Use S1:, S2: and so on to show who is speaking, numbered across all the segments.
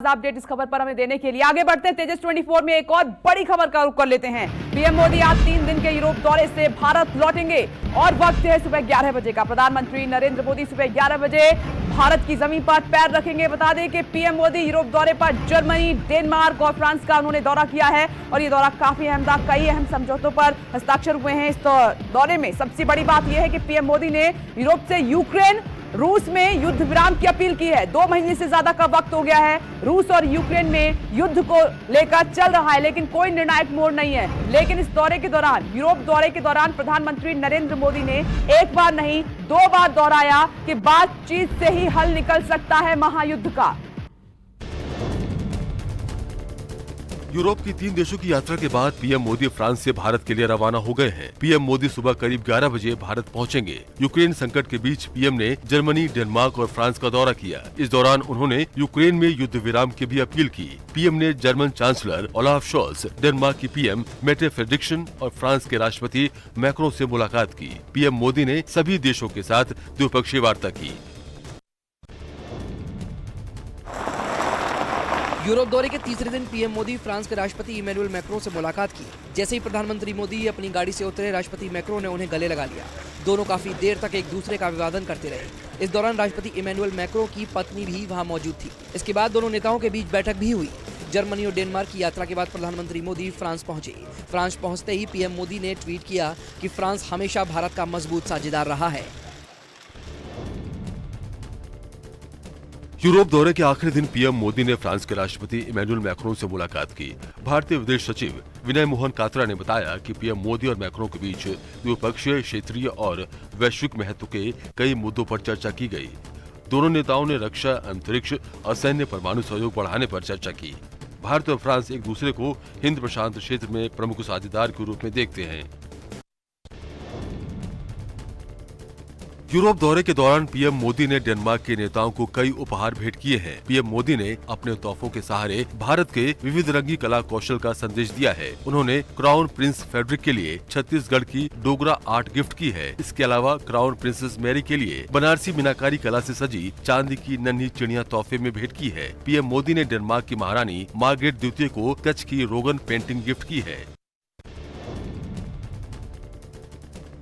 S1: Update इस खबर पर हमें देने के लिए आगे बढ़ते हैं। तेजस 24 में एक और बड़ी खबर का रुख कर लेते हैं। पीएम मोदी आज 3 दिन के यूरोप दौरे से भारत लौटेंगे और वक्त है सुबह 11 बजे का। प्रधानमंत्री नरेंद्र मोदी सुबह 11 बजे भारत की जमीन पर पैर रखेंगे। बता दें कि पीएम मोदी यूरोप दौरे पर जर्मनी, डेनमार्क और फ्रांस का उन्होंने दौरा किया है और ये दौरा काफी अहम था। कई अहम समझौतों पर हस्ताक्षर हुए हैं। इस दौरे में सबसे बड़ी बात यह है कि पीएम मोदी ने यूरोप से यूक्रेन, रूस में युद्ध विराम की अपील की है। 2 महीने से ज्यादा का वक्त हो गया है। रूस और यूक्रेन में युद्ध को लेकर चल रहा है, लेकिन कोई निर्णायक मोड़ नहीं है। लेकिन इस दौरे के दौरान, यूरोप दौरे के दौरान प्रधानमंत्री नरेंद्र मोदी ने एक बार नहीं 2 बार दोहराया कि बातचीत से ही हल निकल सकता है महायुद्ध का।
S2: यूरोप की 3 देशों की यात्रा के बाद पीएम मोदी फ्रांस से भारत के लिए रवाना हो गए हैं। पीएम मोदी सुबह करीब 11 बजे भारत पहुंचेंगे। यूक्रेन संकट के बीच पीएम ने जर्मनी, डेनमार्क और फ्रांस का दौरा किया। इस दौरान उन्होंने यूक्रेन में युद्ध विराम की भी अपील की। पीएम ने German chancellor Olaf Sholes, Denmark की पीएम मेटे फ्रेडरिक्सन और फ्रांस के राष्ट्रपति मैक्रों से मुलाकात की। पीएम मोदी ने सभी देशों के साथ द्विपक्षीय वार्ता की।
S3: यूरोप दौरे के तीसरे दिन पीएम मोदी फ्रांस के राष्ट्रपति इमैनुअल मैक्रों से मुलाकात की। जैसे ही प्रधानमंत्री मोदी अपनी गाड़ी से उतरे, राष्ट्रपति मैक्रों ने उन्हें गले लगा लिया। दोनों काफी देर तक एक दूसरे का अभिवादन करते रहे। इस दौरान राष्ट्रपति इमैनुअल मैक्रों की पत्नी भी वहां मौजूद थी। इसके बाद दोनों नेताओं के बीच बैठक भी हुई। जर्मनी और डेनमार्क की यात्रा के बाद प्रधानमंत्री मोदी फ्रांस पहुंचे। फ्रांस पहुंचते ही पीएम मोदी ने ट्वीट किया कि फ्रांस हमेशा भारत का मजबूत साझेदार रहा है।
S2: यूरोप दौरे के आखिरी दिन पीएम मोदी ने फ्रांस के राष्ट्रपति इमैनुअल मैक्रों से मुलाकात की। भारतीय विदेश सचिव विनय मोहन कात्रा ने बताया कि पीएम मोदी और मैक्रों के बीच द्विपक्षीय, क्षेत्रीय और वैश्विक महत्व के कई मुद्दों पर चर्चा की गई। दोनों नेताओं ने रक्षा, अंतरिक्ष और सैन्य परमाणु सहयोग बढ़ाने पर चर्चा की। भारत और फ्रांस एक दूसरे को हिंद प्रशांत क्षेत्र में प्रमुख साझेदार के रूप में देखते हैं। यूरोप दौरे के दौरान पीएम मोदी ने डेनमार्क के नेताओं को कई उपहार भेंट किए हैं। पीएम मोदी ने अपने तोहफों के सहारे भारत के विविध रंगी कला कौशल का संदेश दिया है। उन्होंने क्राउन प्रिंस फ्रेडरिक के लिए छत्तीसगढ़ की डोगरा आर्ट गिफ्ट की है। इसके अलावा क्राउन प्रिंसेस मैरी के लिए बनारसी मीनाकारी कला से सजी चांदी की नन्ही चिड़िया तोहफे में भेंट की है। पीएम मोदी ने डेनमार्क की महारानी मार्गरेट द्वितीय को कच्छ की रोगन पेंटिंग गिफ्ट की है।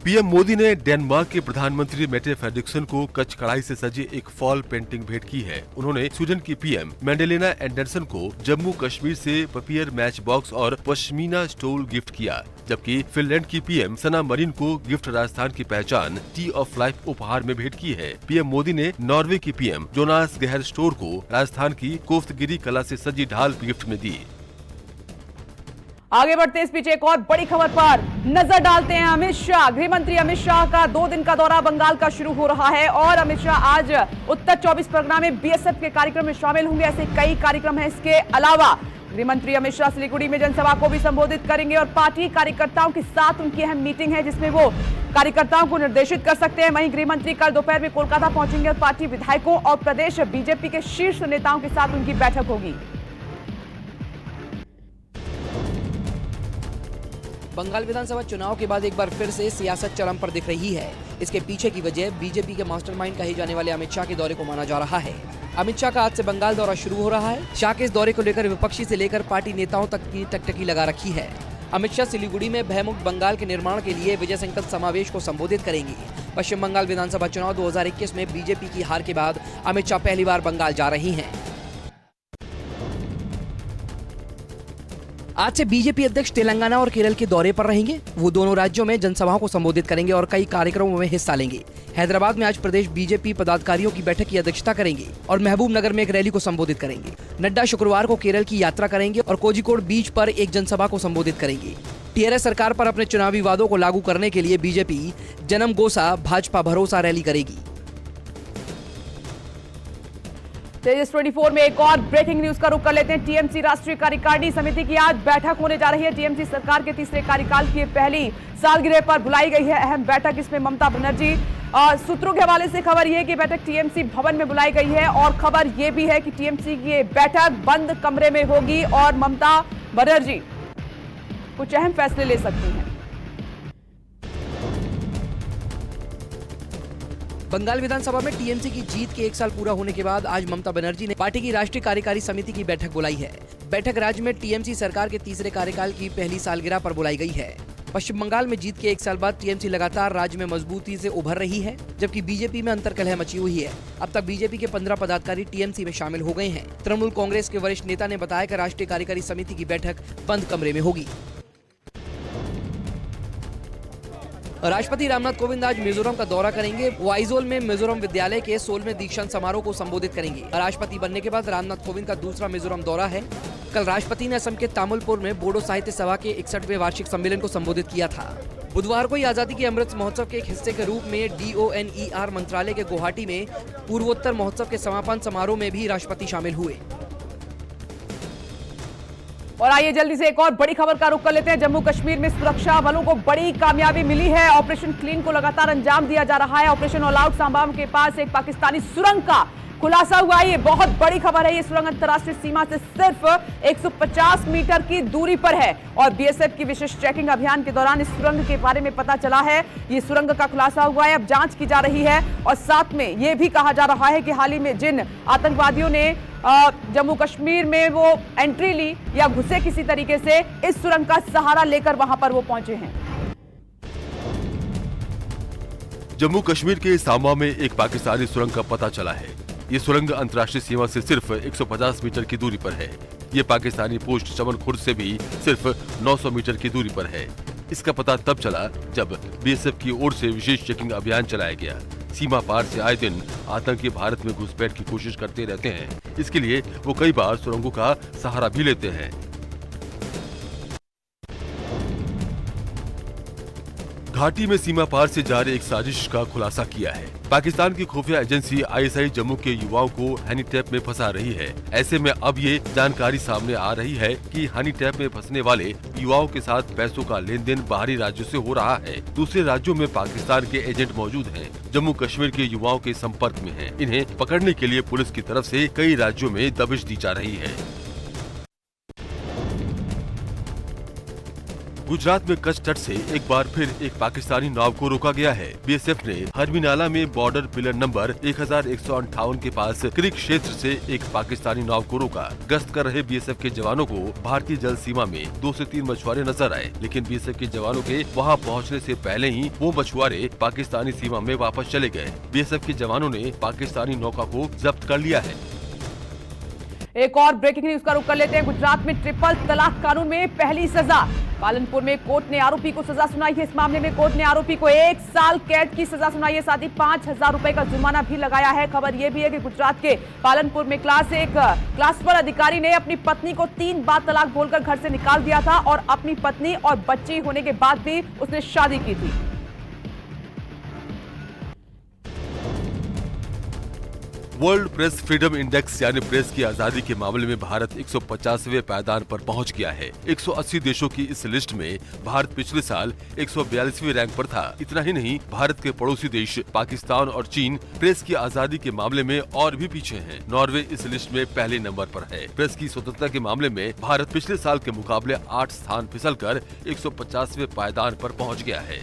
S2: पीएम मोदी ने डेनमार्क के प्रधानमंत्री मेटे फ्रेडरिक्सन को कच्छ कढ़ाई से सजी एक फॉल पेंटिंग भेंट की है। उन्होंने स्वीडन की पीएम मैंडेलेना एंडरसन को जम्मू कश्मीर से पपियर मैच बॉक्स और पश्मीना स्टोल गिफ्ट किया, जबकि फिनलैंड की पीएम सना मरीन को गिफ्ट राजस्थान की पहचान टी ऑफ लाइफ उपहार में भेंट की है। पीएम मोदी ने नॉर्वे की पीएम जोनास गहर स्टोर को राजस्थान की कोफ्तगिरी कला से सजी ढाल गिफ्ट में दी।
S1: आगे बढ़ते इस पीछे एक और बड़ी खबर पर नजर डालते हैं। अमित शाह, गृह मंत्री अमित शाह का 2 दिन का दौरा बंगाल का शुरू हो रहा है और अमित शाह आज उत्तर 24 परगना में बीएसएफ के कार्यक्रम में शामिल होंगे। ऐसे कई कार्यक्रम हैं। इसके अलावा गृह मंत्री अमित शाह सिलीगुड़ी में जनसभा को भी संबोधित करेंगे और पार्टी कार्यकर्ताओं के साथ उनकी अहम मीटिंग है, जिसमें वो कार्यकर्ताओं को निर्देशित कर सकते हैं। वहीं गृह मंत्री कल दोपहर में कोलकाता पहुंचेंगे और पार्टी विधायकों और प्रदेश बीजेपी के शीर्ष नेताओं के साथ उनकी बैठक होगी।
S3: बंगाल विधानसभा चुनाव के बाद एक बार फिर से सियासत चरम पर दिख रही है। इसके पीछे की वजह बीजेपी के मास्टरमाइंड कहे जाने वाले अमित शाह के दौरे को माना जा रहा है। अमित शाह का आज से बंगाल दौरा शुरू हो रहा है। शाह के इस दौरे को लेकर विपक्षी से लेकर पार्टी नेताओं तक की टकटकी लगा रखी है। अमित शाह सिलीगुड़ी में भयमुक्त बंगाल के निर्माण के लिए विजय संकल्प समावेश को संबोधित करेंगे। पश्चिम बंगाल विधानसभा चुनाव 2021 में बीजेपी की हार के बाद अमित शाह पहली बार बंगाल जा रही हैं। आज से बीजेपी अध्यक्ष तेलंगाना और केरल के दौरे पर रहेंगे। वो दोनों राज्यों में जनसभाओं को संबोधित करेंगे और कई कार्यक्रमों में हिस्सा लेंगे। हैदराबाद में आज प्रदेश बीजेपी पदाधिकारियों की बैठक की अध्यक्षता करेंगे और महबूब नगर में एक रैली को संबोधित करेंगे। नड्डा शुक्रवार को केरल की यात्रा करेंगे और कोझिकोड बीच पर एक जनसभा को संबोधित करेंगे। टीआरएस सरकार पर अपने चुनावी वादों को लागू करने के लिए बीजेपी जनम गोसा भाजपा भरोसा रैली करेगी।
S1: तेजस 24 में एक और ब्रेकिंग न्यूज का रुख कर लेते हैं। टीएमसी राष्ट्रीय कार्यकारिणी समिति की आज बैठक होने जा रही है। टीएमसी सरकार के तीसरे कार्यकाल की पहली सालगिरह पर बुलाई गई है अहम बैठक। इसमें ममता बनर्जी, सूत्रों के हवाले से खबर यह है कि बैठक टीएमसी भवन में बुलाई गई है और खबर यह भी है कि टीएमसी की बैठक बंद कमरे में होगी और ममता बनर्जी कुछ अहम फैसले ले सकती हैं।
S3: बंगाल विधानसभा में टीएमसी की जीत के 1 साल पूरा होने के बाद आज ममता बनर्जी ने पार्टी की राष्ट्रीय कार्यकारी समिति की बैठक बुलाई है। बैठक राज्य में टीएमसी सरकार के तीसरे कार्यकाल की पहली सालगिरह पर बुलाई गई है। पश्चिम बंगाल में जीत के 1 साल बाद टीएमसी लगातार राज्य में मजबूती से उभर रही है, जबकि बीजेपी में अंतर्कलह मची हुई है। अब तक बीजेपी के 15 पदाधिकारी टीएमसी में शामिल हो गए हैं। तृणमूल कांग्रेस के वरिष्ठ नेता ने बताया कि राष्ट्रीय कार्यकारी समिति की बैठक बंद कमरे में होगी। राष्ट्रपति रामनाथ कोविंद आज मिजोरम का दौरा करेंगे। वो आइजोल में मिजोरम विद्यालय के 16वें दीक्षांत समारोह को संबोधित करेंगे। राष्ट्रपति बनने के बाद रामनाथ कोविंद का दूसरा मिजोरम दौरा है। कल राष्ट्रपति ने असम के तामुलपुर में बोडो साहित्य सभा के 61वें वार्षिक सम्मेलन को संबोधित किया था। बुधवार को आजादी के अमृत महोत्सव के एक हिस्से के रूप में DONER मंत्रालय के गुवाहाटी में पूर्वोत्तर महोत्सव के समापन समारोह में भी राष्ट्रपति शामिल हुए।
S1: और आइए जल्दी से एक और बड़ी खबर का रुख कर लेते हैं। जम्मू कश्मीर में सुरक्षा बलों को बड़ी कामयाबी मिली है। ऑपरेशन क्लीन को लगातार अंजाम दिया जा रहा है। ऑपरेशन ऑल आउट सांबा के पास एक पाकिस्तानी सुरंग का खुलासा हुआ है। ये बहुत बड़ी खबर है। ये सुरंग अंतर्राष्ट्रीय सीमा से सिर्फ 150 मीटर की दूरी पर है और बीएसएफ की विशेष चेकिंग अभियान के दौरान इस सुरंग के बारे में पता चला है। ये सुरंग का खुलासा हुआ है। अब जांच की जा रही है और साथ में ये भी कहा जा रहा है कि हाल ही में जिन आतंकवादियों ने जम्मू कश्मीर में वो एंट्री ली या घुसे किसी तरीके से, इस सुरंग का सहारा लेकर वहां पर वो पहुंचे हैं।
S2: जम्मू कश्मीर के सांबा में एक पाकिस्तानी सुरंग का पता चला है। ये सुरंग अंतर्राष्ट्रीय सीमा से सिर्फ 150 मीटर की दूरी पर है। ये पाकिस्तानी पोस्ट चमन खुर्द से भी सिर्फ 900 मीटर की दूरी पर है। इसका पता तब चला जब बीएसएफ की ओर से विशेष चेकिंग अभियान चलाया गया। सीमा पार से आए दिन आतंकी भारत में घुसपैठ की कोशिश करते रहते हैं। इसके लिए वो कई बार सुरंगों का सहारा भी लेते हैं। घाटी में सीमा पार से जारी एक साजिश का खुलासा किया है। पाकिस्तान की खुफिया एजेंसी ISI जम्मू के युवाओं को हनी ट्रैप में फंसा रही है। ऐसे में अब ये जानकारी सामने आ रही है कि हनी ट्रैप में फंसने वाले युवाओं के साथ पैसों का लेन देन बाहरी राज्यों से हो रहा है। दूसरे राज्यों में पाकिस्तान के एजेंट मौजूद हैं। जम्मू कश्मीर के युवाओं के संपर्क में हैं। इन्हें पकड़ने के लिए पुलिस की तरफ से कई राज्यों में दबिश दी जा रही है। गुजरात में कच्छ तट से एक बार फिर एक पाकिस्तानी नाव को रोका गया है। बीएसएफ ने हरमीनाला में बॉर्डर पिलर नंबर 1158 के पास क्रीक क्षेत्र से एक पाकिस्तानी नाव को रोका। गश्त कर रहे बीएसएफ के जवानों को भारतीय जल सीमा में 2 से 3 मछुआरे नजर आए, लेकिन बीएसएफ के जवानों के वहां पहुंचने से पहले ही वो मछुआरे पाकिस्तानी सीमा में वापस चले गए। बीएसएफ के जवानों ने पाकिस्तानी नौका को जब्त कर लिया है।
S1: एक और ब्रेकिंग न्यूज का रुख कर लेते हैं। गुजरात में ट्रिपल तलाक कानून में पहली सजा। पालनपुर में कोर्ट ने आरोपी को सजा सुनाई है। इस मामले में कोर्ट ने आरोपी को 1 साल कैद की सजा सुनाई है, साथ ही 5,000 रुपए का जुर्माना भी लगाया है। खबर यह भी है कि गुजरात के पालनपुर में क्लास 1 अधिकारी ने अपनी पत्नी को 3 बार तलाक बोलकर घर से निकाल दिया था और अपनी पत्नी और बच्ची होने के बाद भी उसने शादी की थी।
S2: वर्ल्ड प्रेस फ्रीडम इंडेक्स यानी प्रेस की आजादी के मामले में भारत 150वें पायदान पर पहुंच गया है। 180 देशों की इस लिस्ट में भारत पिछले साल 142वें रैंक पर था। इतना ही नहीं, भारत के पड़ोसी देश पाकिस्तान और चीन प्रेस की आजादी के मामले में और भी पीछे हैं। नॉर्वे इस लिस्ट में पहले नंबर पर है। प्रेस की स्वतंत्रता के मामले में भारत पिछले साल के मुकाबले 8 स्थान फिसलकर 150वें पायदान पर पहुँच गया है।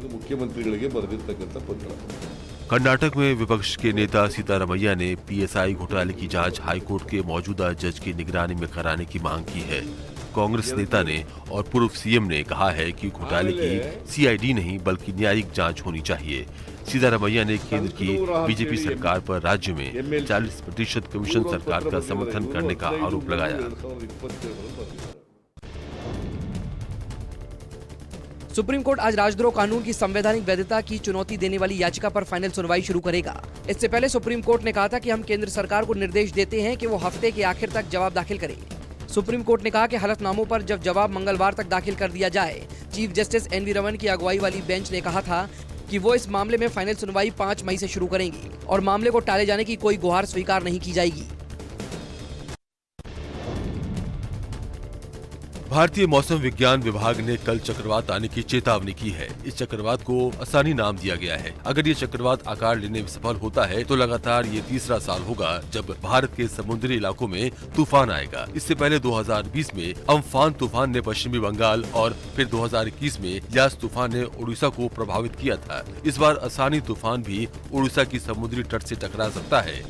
S4: मुख्यमंत्री बरदिरतಕ್ಕಂತ पत्र।
S2: कर्नाटक में विपक्ष के नेता सीतारमैया ने PSI घोटाले की जांच हाईकोर्ट के मौजूदा जज की निगरानी में कराने की मांग की है। कांग्रेस नेता ने और पूर्व सीएम ने कहा है कि घोटाले की CID नहीं बल्कि न्यायिक जांच होनी चाहिए। सीतारमैया ने केंद्र की बीजेपी सरकार पर राज्य में 40% कमीशन सरकार का समर्थन करने का आरोप लगाया।
S3: सुप्रीम कोर्ट आज राजद्रोह कानून की संवैधानिक वैधता की चुनौती देने वाली याचिका पर फाइनल सुनवाई शुरू करेगा। इससे पहले सुप्रीम कोर्ट ने कहा था कि हम केंद्र सरकार को निर्देश देते हैं कि वो हफ्ते के आखिर तक जवाब दाखिल करे। सुप्रीम कोर्ट ने कहा कि हलफनामों पर जब जवाब मंगलवार तक दाखिल कर दिया जाए। चीफ जस्टिस NV रमन की अगुवाई वाली बेंच ने कहा था कि वो इस मामले में फाइनल सुनवाई 5 मई से शुरू करेंगी और मामले को टाले जाने की कोई गुहार स्वीकार नहीं की जाएगी।
S2: भारतीय मौसम विज्ञान विभाग ने कल चक्रवात आने की चेतावनी की है। इस चक्रवात को आसानी नाम दिया गया है। अगर ये चक्रवात आकार लेने में सफल होता है तो लगातार ये तीसरा साल होगा जब भारत के समुद्री इलाकों में तूफान आएगा। इससे पहले 2020 में अम्फान तूफान ने पश्चिमी बंगाल और फिर 2021 में यास तूफान ने उड़ीसा को प्रभावित किया था। इस बार आसानी तूफान भी उड़ीसा की समुद्री तट से टकरा सकता है।